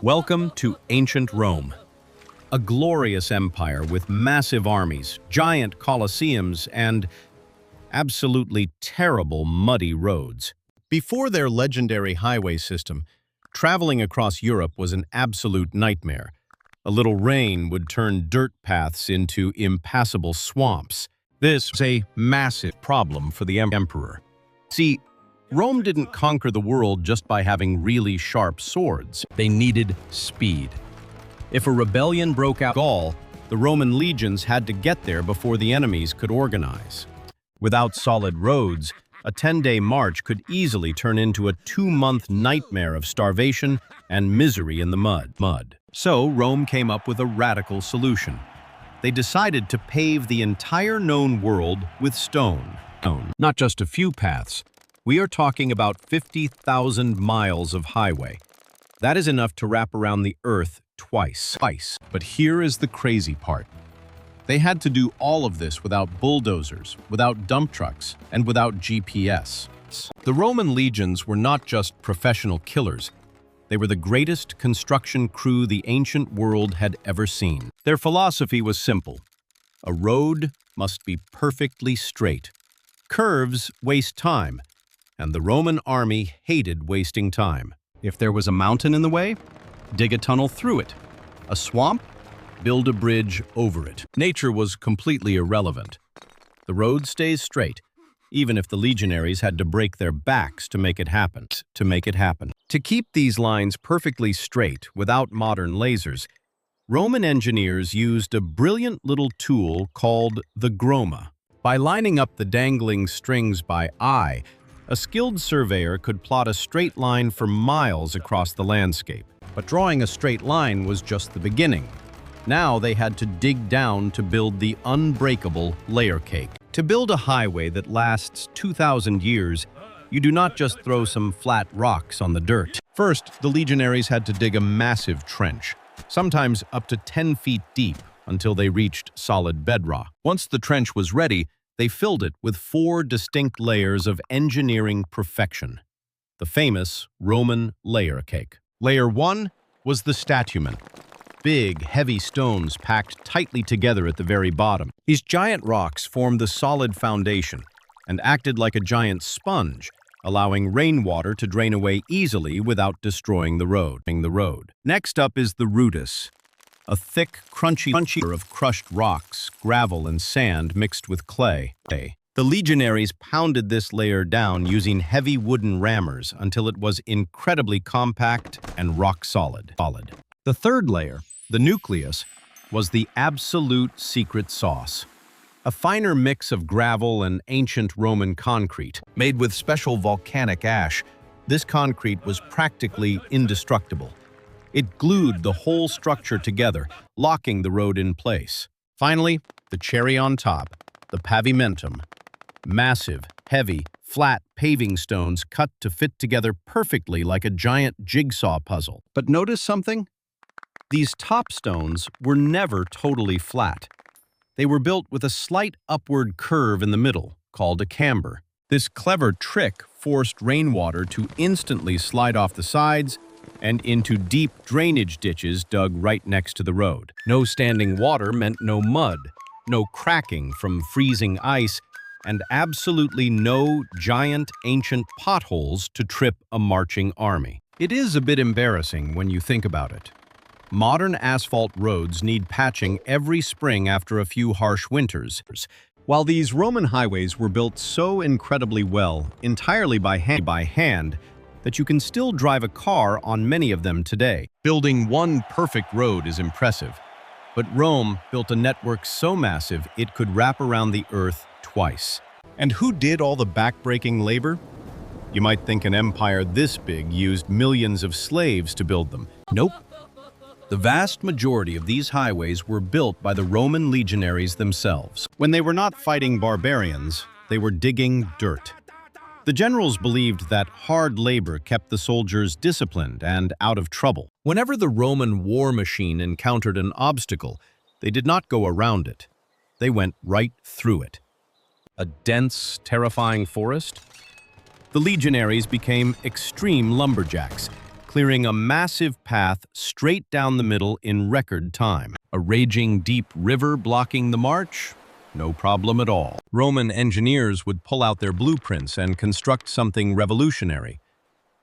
Welcome to ancient Rome, a glorious empire with massive armies, giant colosseums, and absolutely terrible muddy roads. Before their legendary highway system, traveling across Europe was an absolute nightmare. A little rain would turn dirt paths into impassable swamps. This was a massive problem for the emperor. See, Rome didn't conquer the world just by having really sharp swords. They needed speed. If a rebellion broke out in Gaul, the Roman legions had to get there before the enemies could organize. Without solid roads, a 10-day march could easily turn into a 2-month nightmare of starvation and misery in the mud. So Rome came up with a radical solution. They decided to pave the entire known world with stone. Not just a few paths. We are talking about 50,000 miles of highway. That is enough to wrap around the earth twice. But here is the crazy part. They had to do all of this without bulldozers, without dump trucks, and without GPS. The Roman legions were not just professional killers. They were the greatest construction crew the ancient world had ever seen. Their philosophy was simple. A road must be perfectly straight. Curves waste time, and the Roman army hated wasting time. If there was a mountain in the way, dig a tunnel through it. A swamp? Build a bridge over it. Nature was completely irrelevant. The road stays straight, even if the legionaries had to break their backs to make it happen. To keep these lines perfectly straight without modern lasers, Roman engineers used a brilliant little tool called the groma. By lining up the dangling strings by eye, a skilled surveyor could plot a straight line for miles across the landscape. But drawing a straight line was just the beginning. Now they had to dig down to build the unbreakable layer cake. To build a highway that lasts 2,000 years, you do not just throw some flat rocks on the dirt. First, the legionaries had to dig a massive trench, sometimes up to 10 feet deep, until they reached solid bedrock. Once the trench was ready, they filled it with 4 distinct layers of engineering perfection. The famous Roman layer cake. Layer 1 was the statumen. Big, heavy stones packed tightly together at the very bottom. These giant rocks formed the solid foundation and acted like a giant sponge, allowing rainwater to drain away easily without destroying the road. Next up is the rudis, a thick, crunchy layer of crushed rocks, gravel, and sand mixed with clay. The legionaries pounded this layer down using heavy wooden rammers until it was incredibly compact and rock solid. The third layer, the nucleus, was the absolute secret sauce. A finer mix of gravel and ancient Roman concrete. Made with special volcanic ash, this concrete was practically indestructible. It glued the whole structure together, locking the road in place. Finally, the cherry on top, the pavimentum. Massive, heavy, flat paving stones cut to fit together perfectly like a giant jigsaw puzzle. But notice something? These top stones were never totally flat. They were built with a slight upward curve in the middle, called a camber. This clever trick forced rainwater to instantly slide off the sides and into deep drainage ditches dug right next to the road. No standing water meant no mud, no cracking from freezing ice, and absolutely no giant ancient potholes to trip a marching army. It is a bit embarrassing when you think about it. Modern asphalt roads need patching every spring after a few harsh winters. While these Roman highways were built so incredibly well, entirely by hand, that you can still drive a car on many of them today. Building one perfect road is impressive, but Rome built a network so massive it could wrap around the earth twice. And who did all the backbreaking labor? You might think an empire this big used millions of slaves to build them. Nope. The vast majority of these highways were built by the Roman legionaries themselves. When they were not fighting barbarians, they were digging dirt. The generals believed that hard labor kept the soldiers disciplined and out of trouble. Whenever the Roman war machine encountered an obstacle, they did not go around it. They went right through it. A dense, terrifying forest? The legionaries became extreme lumberjacks, clearing a massive path straight down the middle in record time. A raging deep river blocking the march? No problem at all. Roman engineers would pull out their blueprints and construct something revolutionary: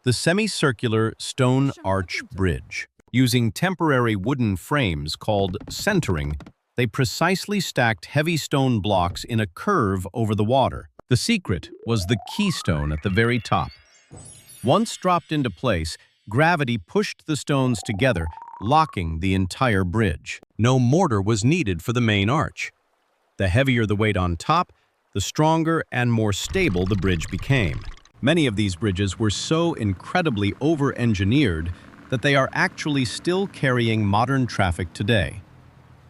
the semicircular stone arch bridge. Using temporary wooden frames called centering, they precisely stacked heavy stone blocks in a curve over the water. The secret was the keystone at the very top. Once dropped into place, gravity pushed the stones together, locking the entire bridge. No mortar was needed for the main arch. The heavier the weight on top, the stronger and more stable the bridge became. Many of these bridges were so incredibly over-engineered that they are actually still carrying modern traffic today.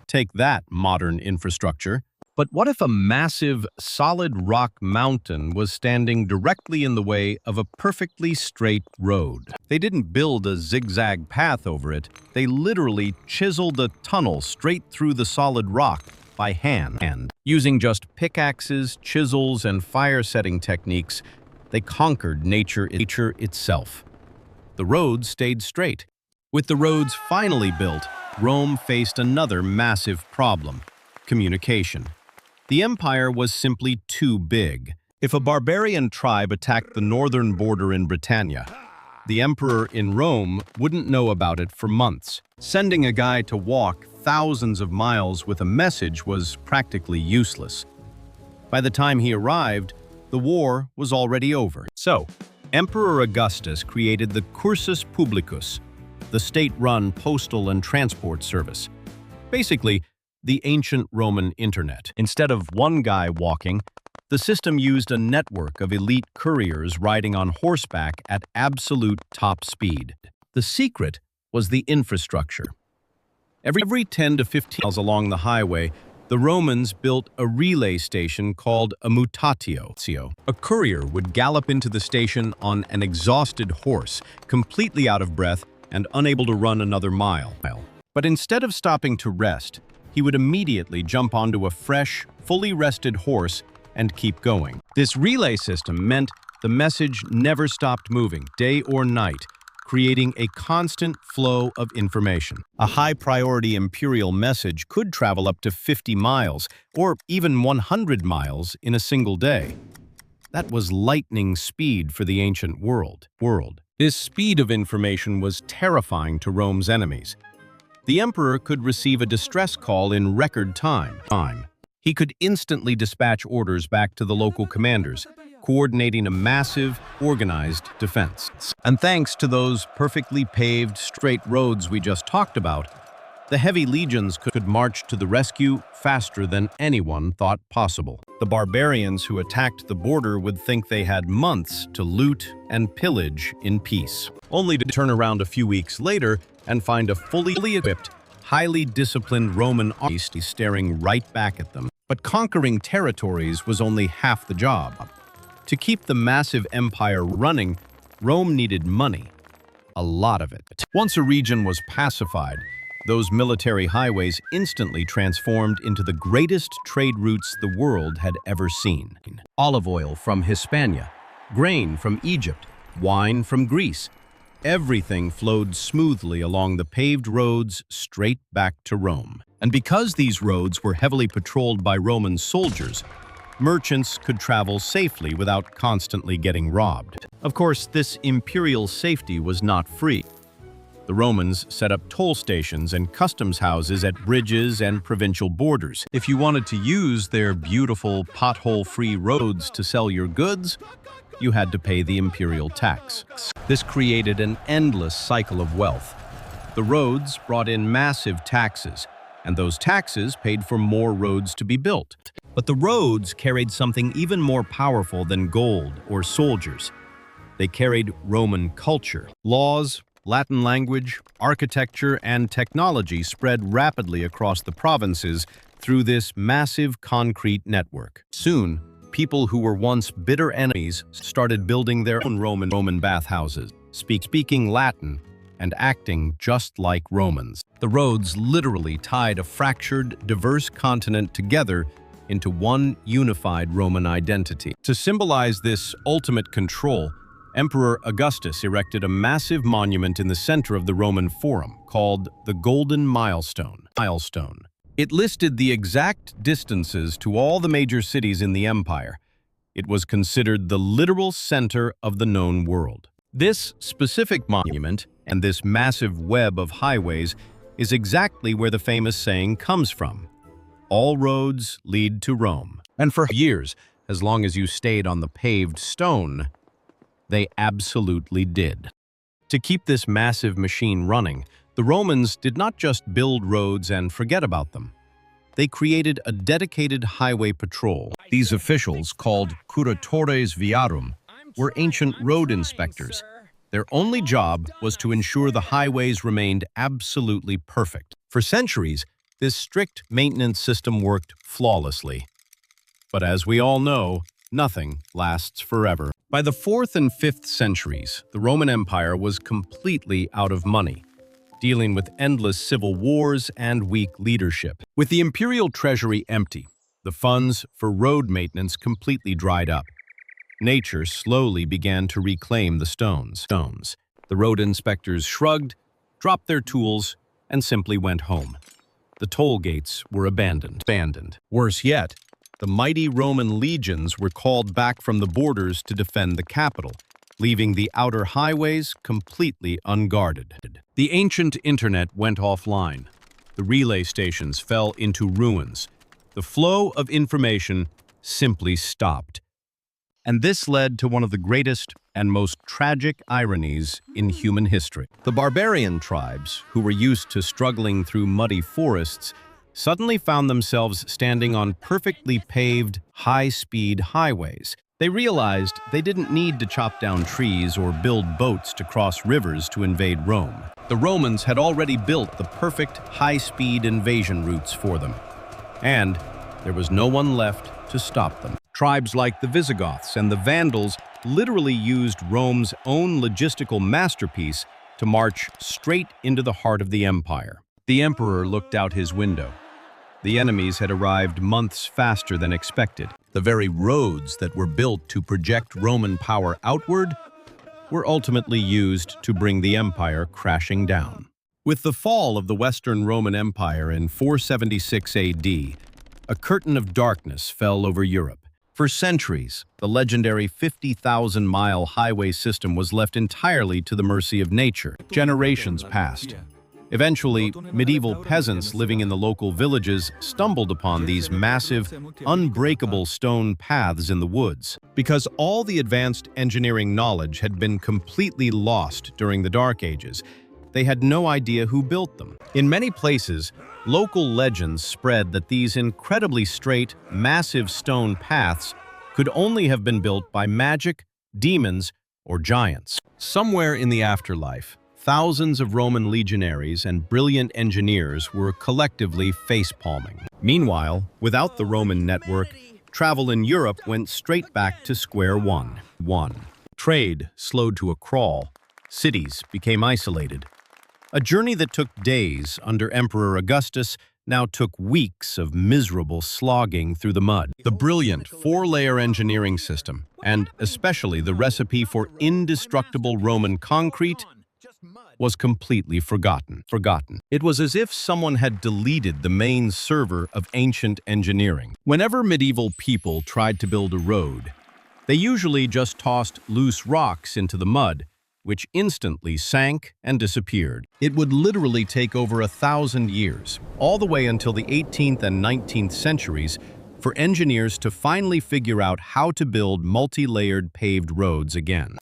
Take that, modern infrastructure. But what if a massive, solid rock mountain was standing directly in the way of a perfectly straight road? They didn't build a zigzag path over it. They literally chiseled a tunnel straight through the solid rock by hand. Using just pickaxes, chisels, and fire-setting techniques, they conquered nature itself. The roads stayed straight. With the roads finally built, Rome faced another massive problem: communication. The empire was simply too big. If a barbarian tribe attacked the northern border in Britannia, the emperor in Rome wouldn't know about it for months. Sending a guy to walk thousands of miles with a message was practically useless. By the time he arrived, the war was already over. So, Emperor Augustus created the Cursus Publicus, the state-run postal and transport service. Basically, the ancient Roman internet. Instead of one guy walking, the system used a network of elite couriers riding on horseback at absolute top speed. The secret was the infrastructure. Every 10 to 15 miles along the highway, the Romans built a relay station called a mutatio. A courier would gallop into the station on an exhausted horse, completely out of breath and unable to run another mile. But instead of stopping to rest, he would immediately jump onto a fresh, fully rested horse and keep going. This relay system meant the message never stopped moving, day or night, creating a constant flow of information. A high-priority imperial message could travel up to 50 miles, or even 100 miles in a single day. That was lightning speed for the ancient world. This speed of information was terrifying to Rome's enemies. The emperor could receive a distress call in record time. He could instantly dispatch orders back to the local commanders, coordinating a massive, organized defense. And thanks to those perfectly paved, straight roads we just talked about, the heavy legions could march to the rescue faster than anyone thought possible. The barbarians who attacked the border would think they had months to loot and pillage in peace, only to turn around a few weeks later and find a fully equipped, highly disciplined Roman army staring right back at them. But conquering territories was only half the job. To keep the massive empire running, Rome needed money. A lot of it. Once a region was pacified, those military highways instantly transformed into the greatest trade routes the world had ever seen. Olive oil from Hispania, grain from Egypt, wine from Greece. Everything flowed smoothly along the paved roads straight back to Rome. And because these roads were heavily patrolled by Roman soldiers, merchants could travel safely without constantly getting robbed. Of course, this imperial safety was not free. The Romans set up toll stations and customs houses at bridges and provincial borders. If you wanted to use their beautiful pothole-free roads to sell your goods, you had to pay the imperial tax. This created an endless cycle of wealth. The roads brought in massive taxes, and those taxes paid for more roads to be built. But the roads carried something even more powerful than gold or soldiers. They carried Roman culture. Laws, Latin language, architecture, and technology spread rapidly across the provinces through this massive concrete network. Soon, people who were once bitter enemies started building their own Roman bathhouses, speaking Latin and acting just like Romans. The roads literally tied a fractured, diverse continent together into one unified Roman identity. To symbolize this ultimate control, Emperor Augustus erected a massive monument in the center of the Roman Forum called the Golden Milestone. It listed the exact distances to all the major cities in the empire. It was considered the literal center of the known world. This specific monument and this massive web of highways is exactly where the famous saying comes from. All roads lead to Rome. And for years, as long as you stayed on the paved stone, they absolutely did. To keep this massive machine running, the Romans did not just build roads and forget about them. They created a dedicated highway patrol. These officials, called curatores viarum, were ancient road inspectors. Their only job was to ensure the highways remained absolutely perfect. For centuries, this strict maintenance system worked flawlessly. But as we all know, nothing lasts forever. By the 4th and 5th centuries, the Roman Empire was completely out of money, dealing with endless civil wars and weak leadership. With the imperial treasury empty, the funds for road maintenance completely dried up. Nature slowly began to reclaim the stones. The road inspectors shrugged, dropped their tools, and simply went home. The toll gates were abandoned. Worse yet, the mighty Roman legions were called back from the borders to defend the capital, leaving the outer highways completely unguarded. The ancient internet went offline. The relay stations fell into ruins. The flow of information simply stopped. And this led to one of the greatest and most tragic ironies in human history. The barbarian tribes, who were used to struggling through muddy forests, suddenly found themselves standing on perfectly paved, high-speed highways. They realized they didn't need to chop down trees or build boats to cross rivers to invade Rome. The Romans had already built the perfect high-speed invasion routes for them. And there was no one left to stop them. Tribes like the Visigoths and the Vandals literally used Rome's own logistical masterpiece to march straight into the heart of the empire. The emperor looked out his window. The enemies had arrived months faster than expected. The very roads that were built to project Roman power outward were ultimately used to bring the empire crashing down. With the fall of the Western Roman Empire in 476 AD, a curtain of darkness fell over Europe. For centuries, the legendary 50,000-mile highway system was left entirely to the mercy of nature. Generations passed. Eventually, medieval peasants living in the local villages stumbled upon these massive, unbreakable stone paths in the woods. Because all the advanced engineering knowledge had been completely lost during the Dark Ages, they had no idea who built them. In many places, local legends spread that these incredibly straight, massive stone paths could only have been built by magic, demons, or giants. Somewhere in the afterlife, thousands of Roman legionaries and brilliant engineers were collectively face-palming. Meanwhile, without the Roman network, travel in Europe went straight back to square one. Trade slowed to a crawl. Cities became isolated. A journey that took days under Emperor Augustus now took weeks of miserable slogging through the mud. The brilliant four-layer engineering system, and especially the recipe for indestructible Roman concrete, was completely forgotten. It was as if someone had deleted the main server of ancient engineering. Whenever medieval people tried to build a road, they usually just tossed loose rocks into the mud, which instantly sank and disappeared. It would literally take over 1,000 years, all the way until the 18th and 19th centuries, for engineers to finally figure out how to build multi-layered paved roads again.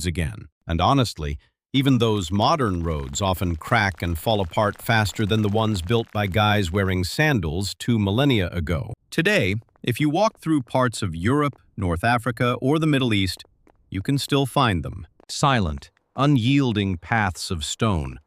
And honestly, even those modern roads often crack and fall apart faster than the ones built by guys wearing sandals 2 millennia ago. Today, if you walk through parts of Europe, North Africa, or the Middle East, you can still find them. Silent, unyielding paths of stone.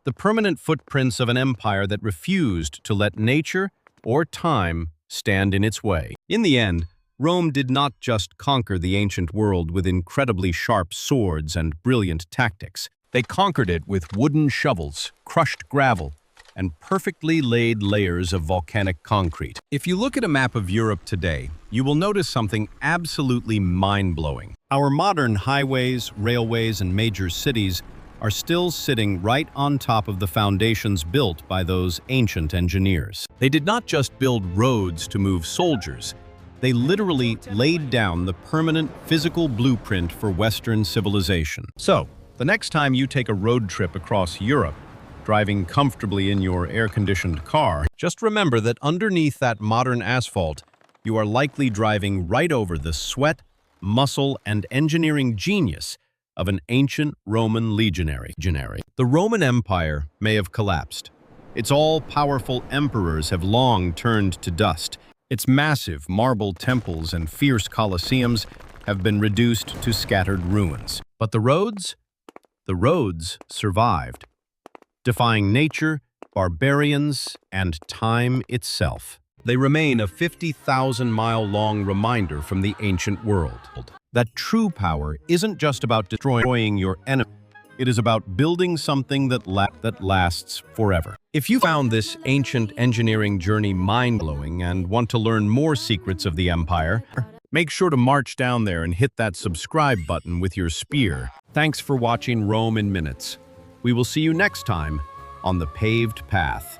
The permanent footprints of an empire that refused to let nature or time stand in its way. In the end, Rome did not just conquer the ancient world with incredibly sharp swords and brilliant tactics. They conquered it with wooden shovels, crushed gravel, and perfectly laid layers of volcanic concrete. If you look at a map of Europe today, you will notice something absolutely mind-blowing. Our modern highways, railways, and major cities are still sitting right on top of the foundations built by those ancient engineers. They did not just build roads to move soldiers. They literally laid down the permanent physical blueprint for Western civilization. So, the next time you take a road trip across Europe, driving comfortably in your air-conditioned car, just remember that underneath that modern asphalt, you are likely driving right over the sweat, muscle, and engineering genius of an ancient Roman legionary. The Roman Empire may have collapsed. Its all-powerful emperors have long turned to dust. Its massive marble temples and fierce colosseums have been reduced to scattered ruins. But the roads? The roads survived, defying nature, barbarians, and time itself. They remain a 50,000-mile-long reminder from the ancient world that true power isn't just about destroying your enemy. It is about building something that lasts forever. If you found this ancient engineering journey mind-blowing and want to learn more secrets of the empire, make sure to march down there and hit that subscribe button with your spear. Thanks for watching Rome in Minutes. We will see you next time on the paved path.